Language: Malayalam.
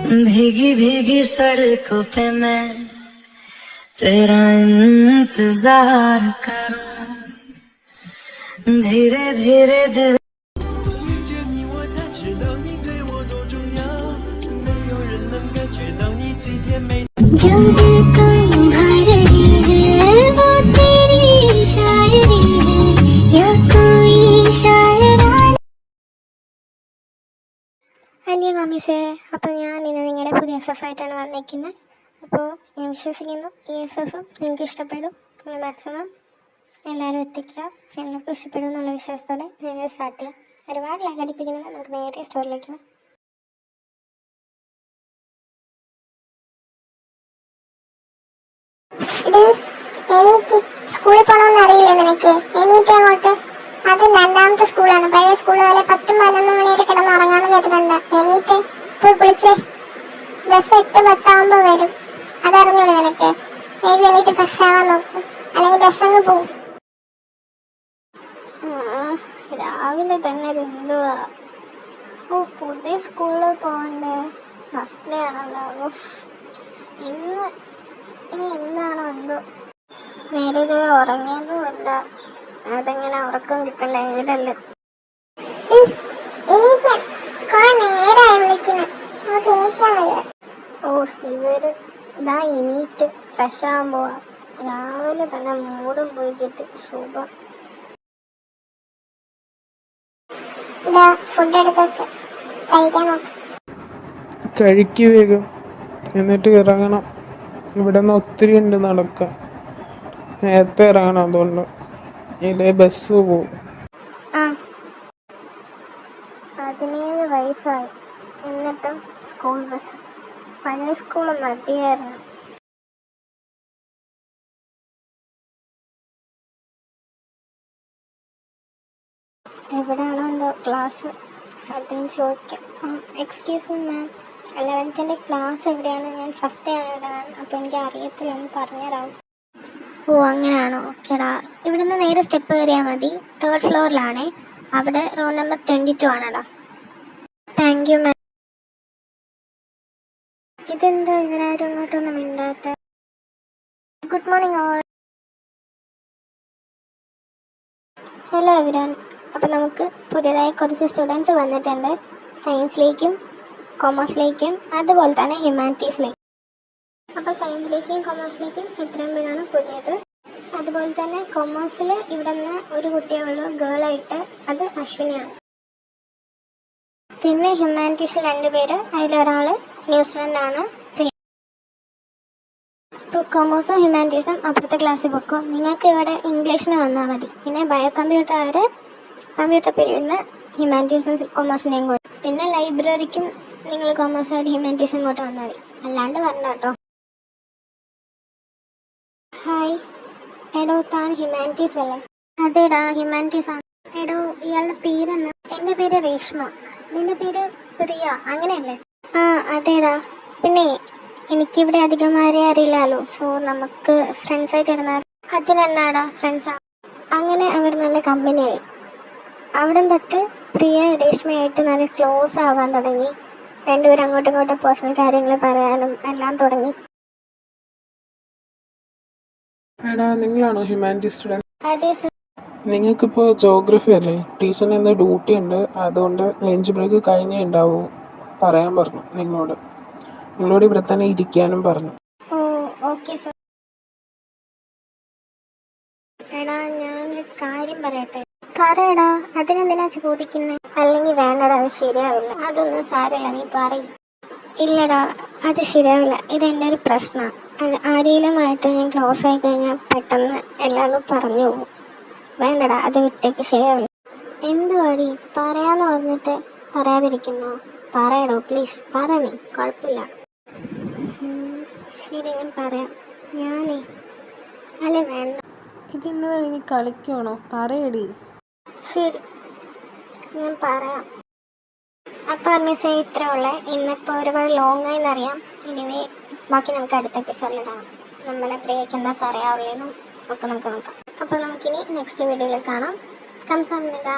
भीगी भीगी सड़कों पे मैं तेरा इंतजार करूं, धीरे धीरे दिल जो दिल को भर रही है वो तेरी शायरी है या कोई शायरा. അന്യ കമ്മീസേ, അപ്പോൾ ഞാൻ ഇന്ന് നിങ്ങളുടെ പുതിയ FF ആയിട്ടാണ് വന്നിരിക്കുന്നത്. അപ്പോൾ ഞാൻ വിശ്വസിക്കുന്നു ഈ FF നിങ്ങൾക്ക് ഇഷ്ടപ്പെടും. നിങ്ങൾ മാക്സിമം എല്ലാവരും എത്തിക്കുക. എല്ലാവർക്കും ഇഷ്ടപ്പെടും എന്നുള്ള വിശ്വാസത്തോടെ നിങ്ങൾ സ്റ്റാർട്ട് ചെയ്യാം. ഒരുപാട് ലാഗ് അടിപ്പിക്കുന്നില്ല, നമുക്ക് നേരെ സ്റ്റോറിലേക്ക് പോകാം. സ്കൂളിൽ പോകണമെന്ന് അറിയില്ല നിനക്ക്? എണീറ്റ് അങ്ങോട്ട്. അത് രണ്ടാമത്തെ സ്കൂളാണ്. പഴയ സ്കൂൾ പോലെ 10-11 മണി വരെ കിടന്ന് ഉറങ്ങാന്ന് കേട്ടിട്ടുണ്ട്. എണീറ്റ് പോയി കുളിച്ച്. ബസ് 8-10 വരും. അതറിഞ്ഞൂടെ നിനക്ക്? എണീറ്റ് ഫ്രഷ് ആവാൻ നോക്കും, അല്ലെങ്കിൽ ബസ് അങ്ങ് പോകും. രാവിലെ തന്നെ എന്തുവാ? പുതിയ സ്കൂളിൽ പോകണ്ടേ? ഫസ്റ്റ് ഡേ ആണല്ലോ. ഇനി എന്താണോ എന്തോ. നേരെ ഉറങ്ങിയതുമല്ല, അതെങ്ങനെ ഉറക്കം കിട്ടണ്ടല്ലേ? ഇവര് ഇതാ എണീറ്റ് ഫ്രഷ് ആവാൻ പോവാ. രാവിലെ തന്നെ മൂടും പോയി കിട്ടി. ശുഭം. കഴിക്ക് വേഗം, എന്നിട്ട് ഇറങ്ങണം. ഇവിടെ നിന്ന് ഒത്തിരി ഉണ്ട് നടക്കാൻ. നേരത്തെ ഇറങ്ങണം, അതുകൊണ്ട് ഇതേ ബസ് പോവും. 17 വയസ്സായി, എന്നിട്ടും സ്കൂൾ ബസ്. പഴയ സ്കൂൾ മതിയായിരുന്നു. എവിടെയാണോ എന്തോ ക്ലാസ്, അതിന് ചോദിക്കാം. Excuse me ma'am, 11th class എവിടെയാണ്? ഞാൻ ഫസ്റ്റ് ഡേ ആണ് ഇവിടെ, അപ്പോൾ എനിക്ക് അറിയത്തില്ല, ഒന്ന് പറഞ്ഞുതരാം. അങ്ങനെയാണോ? ഓക്കേടാ, ഇവിടുന്ന് നേരെ സ്റ്റെപ്പ് കയറിയാൽ മതി. 3rd ഫ്ലോറിലാണേ. അവിടെ റൂം നമ്പർ 22 ആണെടാ. Thank you ma'am. ഇതെന്താ ഇവരാരും ഇങ്ങോട്ടൊന്നും മിണ്ടാത്ത? Good morning all. Hello everyone. അപ്പോൾ നമുക്ക് പുതിയതായി കുറച്ച് സ്റ്റുഡൻസ് വന്നിട്ടുണ്ട്. സയൻസിലേക്കും കൊമേഴ്സിലേക്കും അതുപോലെ തന്നെ ഹ്യൂമാനിറ്റീസിലേക്കും. അപ്പോൾ സയൻസിലേക്കും കൊമേഴ്സിലേക്കും ഇത്രയും പേരാണ് പുതിയത്. അതുപോലെ തന്നെ കൊമേഴ്സിൽ ഇവിടെ നിന്ന് ഒരു കുട്ടിയേ ഉള്ളൂ ഗേളായിട്ട്, അത് അശ്വിനിയാണ്. പിന്നെ ഹ്യൂമാനിറ്റീസിൽ 2 പേര്, അതിലൊരാൾ ന്യൂ സ്റ്റുഡൻ്റ് ആണ്, പ്രിയ. ഇപ്പോൾ കൊമേഴ്സും ഹ്യൂമാനിറ്റീസും അപ്പുറത്തെ ക്ലാസ്സിൽ പൊക്കോ. നിങ്ങൾക്ക് ഇവിടെ ഇംഗ്ലീഷിന് വന്നാൽ മതി. പിന്നെ ബയോ കമ്പ്യൂട്ടർ പീരീഡിന് ഹ്യൂമാനിറ്റീസും കൊമേഴ്സിനെയും കൂടെ. പിന്നെ ലൈബ്രറിക്കും നിങ്ങൾ കൊമേഴ്സ് ആയിട്ട് ഹ്യൂമാനിറ്റീസും ഇങ്ങോട്ട് വന്നാൽ മതി. അല്ലാണ്ട് വരണ്ട കേട്ടോ. ഹായ് എടോ, താൻ ഹ്യൂമാനിറ്റീസ് അല്ലേ? അതേടാ, ഹ്യൂമാനിറ്റീസ് ആണ്. എടോ, ഇയാളുടെ പേരെന്നാ? എൻ്റെ പേര് രേഷ്മ. നിന്റെ പേര് പ്രിയ, അങ്ങനെയല്ലേ? അതേടാ. പിന്നെ എനിക്കിവിടെ അധികം ആരെ അറിയില്ലല്ലോ, സോ നമുക്ക് ഫ്രണ്ട്സായിട്ട് ഇരുന്നാൽ. അതിനെന്നാടാ ഫ്രണ്ട്സാ? അങ്ങനെ അവർ നല്ല കമ്പനിയായി. അവിടെ തൊട്ട് പ്രിയ രേഷ്മയായിട്ട് നല്ല ക്ലോസ് ആവാൻ തുടങ്ങി. 2 പേരും അങ്ങോട്ടും ഇങ്ങോട്ടും പേഴ്സണൽ കാര്യങ്ങൾ പറയാനും എല്ലാം തുടങ്ങി. എടാ, നിങ്ങളാണോ ഹ്യൂമാനിറ്റീസ് സ്റ്റുഡൻറ്? അതെ സർ. നിങ്ങൾക്കിപ്പോൾ ജോഗ്രഫി അല്ലേ? ടീച്ചറിന് എന്താ ഡ്യൂട്ടി ഉണ്ട്, അതുകൊണ്ട് ലഞ്ച് ബ്രേക്ക് കഴിഞ്ഞേ ഉണ്ടാവൂ പറയാൻ പറഞ്ഞു. നിങ്ങളോട് ഇവിടെ തന്നെ ഇരിക്കാനും പറഞ്ഞു. Okay sir. എടാ, ഞാനൊരു കാര്യം പറയട്ടെ? പറയടാ. അതിനെന്തിനാ ചോദിക്കുന്നത്? അല്ലെങ്കിൽ വേണ്ടടാ, അത് ശരിയാവില്ല. അതൊന്നും സാരമില്ല, നീ പറയും. ഇല്ലടാ, അത് ശരിയാവില്ല. ഇതെൻ്റെ ഒരു പ്രശ്നമാണ്. ആരെങ്കിലുമായിട്ട് ഞാൻ ക്ലോസ് ആയി കഴിഞ്ഞാൽ പെട്ടെന്ന് എല്ലാവരും പറഞ്ഞു പോകും. വേണ്ടടാ, അത് വിട്ടേക്ക്, ശരിയാവില്ല. എന്തുവാടി പറയാന്ന് പറഞ്ഞിട്ട് പറയാതിരിക്കുന്നോ? പറയടോ പ്ലീസ്, പറ. നീ കുഴപ്പമില്ല. ശരി, ഞാൻ പറയാം. അല്ലേ വേണ്ട. ഇതെന്നതാ, നീ കളിക്കണോ? പറയടി. ശരി, ഞാൻ പറയാം. അപ്പോൾ മിസ്സേ, ഇത്രേ ഉള്ളേ. ഇന്നിപ്പോൾ ഒരുപാട് ലോങ് ആയെന്നറിയാം. ഇനിവേ ബാക്കി നമുക്ക് അടുത്ത എപ്പിസോഡിൽ കാണാം. നമ്മുടെ പ്രിയയ്ക്ക് എന്താ പറയാനുള്ളതെന്നും ഒക്കെ നമുക്ക് നോക്കാം. അപ്പോൾ നമുക്കിനി നെക്സ്റ്റ് വീഡിയോയിൽ കാണാം. കംസാമിനിദാ.